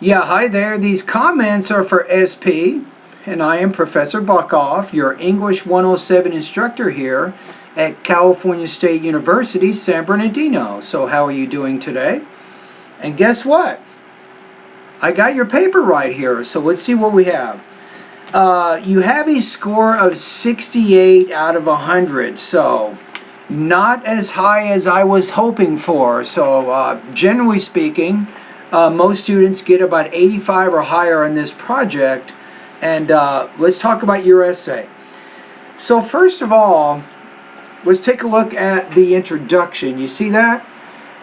Yeah, hi there. These comments are for SP, and I am Professor Buckoff, your English 107 instructor here at California State University, San Bernardino. So how are you doing today? And guess what? I got your paper right here, so let's see what we have. You have a score of 68 out of 100, so not as high as I was hoping for. So generally speaking, most students get about 85 or higher on this project. And let's talk about your essay. So first of all, let's take a look at the introduction. You see that?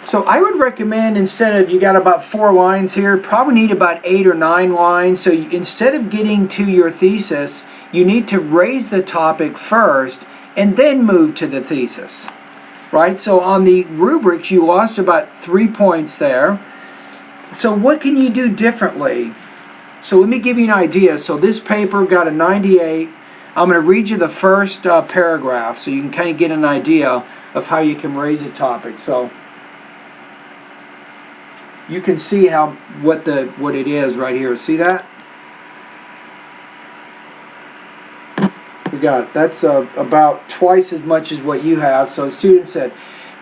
So I would recommend, instead of, you got about 4 lines here, probably need about 8 or 9 lines. So instead of getting to your thesis, you need to raise the topic first and then move to the thesis. Right? So on the rubrics, you lost about 3 points there. So what can you do differently? So let me give you an idea. So this paper got a 98. I'm going to read you the first paragraph so you can kind of get an idea of how you can raise a topic. So you can see what it is right here. See that? We got, that's about twice as much as what you have. So the student said,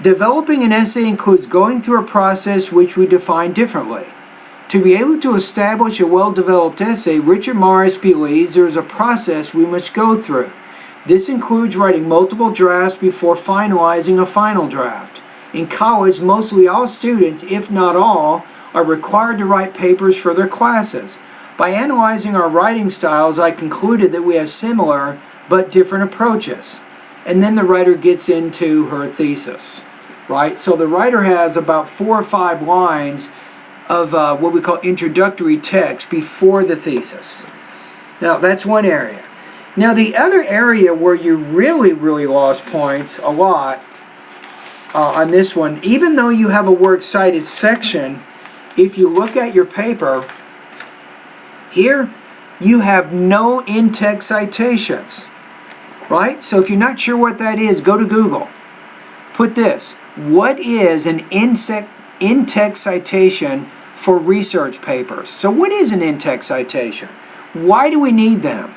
developing an essay includes going through a process which we define differently. To be able to establish a well-developed essay, Richard Morris believes there is a process we must go through. This includes writing multiple drafts before finalizing a final draft. In college, mostly all students, if not all, are required to write papers for their classes. By analyzing our writing styles, I concluded that we have similar but different approaches. And then the writer gets into her thesis, right? So the writer has about 4 or 5 lines of what we call introductory text before the thesis. Now that's one area. Now the other area where you really lost points a lot on this one, even though you have a works cited section, if you look at your paper, here you have no in-text citations. Right? So if you're not sure what that is, go to Google. Put this: what is an in-text citation for research papers? So what is an in-text citation? Why do we need them?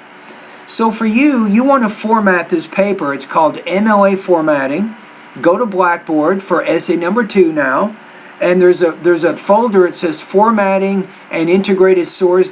So for you want to format this paper. It's called MLA formatting. Go to Blackboard for essay number 2 now. And there's a folder. It says formatting and integrating sources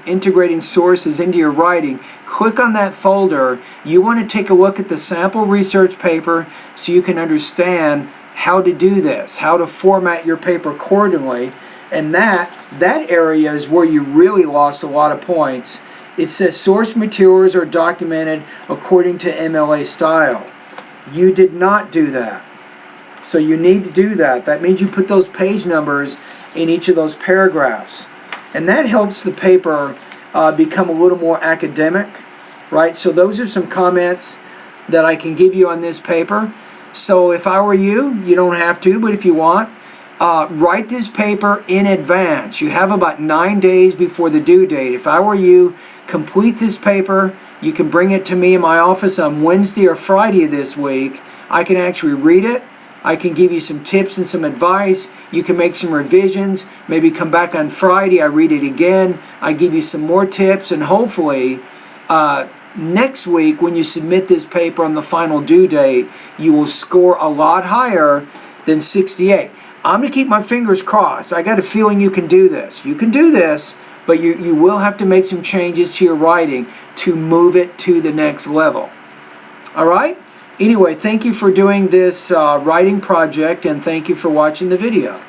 into your writing. Click on that folder. You want to take a look at the sample research paper so you can understand how to do this, how to format your paper accordingly. And that area is where you really lost a lot of points. It says source materials are documented according to MLA style. You did not do that. So you need to do that. That means you put those page numbers in each of those paragraphs. And that helps the paper become a little more academic, right? So those are some comments that I can give you on this paper. So if I were you, you don't have to, but if you want, write this paper in advance. You have about 9 days before the due date. If I were you, complete this paper. You can bring it to me in my office on Wednesday or Friday of this week. I can actually read it. I can give you some tips and some advice. You can make some revisions. Maybe come back on Friday. I read it again. I give you some more tips. And hopefully, next week when you submit this paper on the final due date, you will score a lot higher than 68. I'm going to keep my fingers crossed. I got a feeling you can do this. You can do this, but you will have to make some changes to your writing to move it to the next level. All right? Anyway, thank you for doing this writing project, and thank you for watching the video.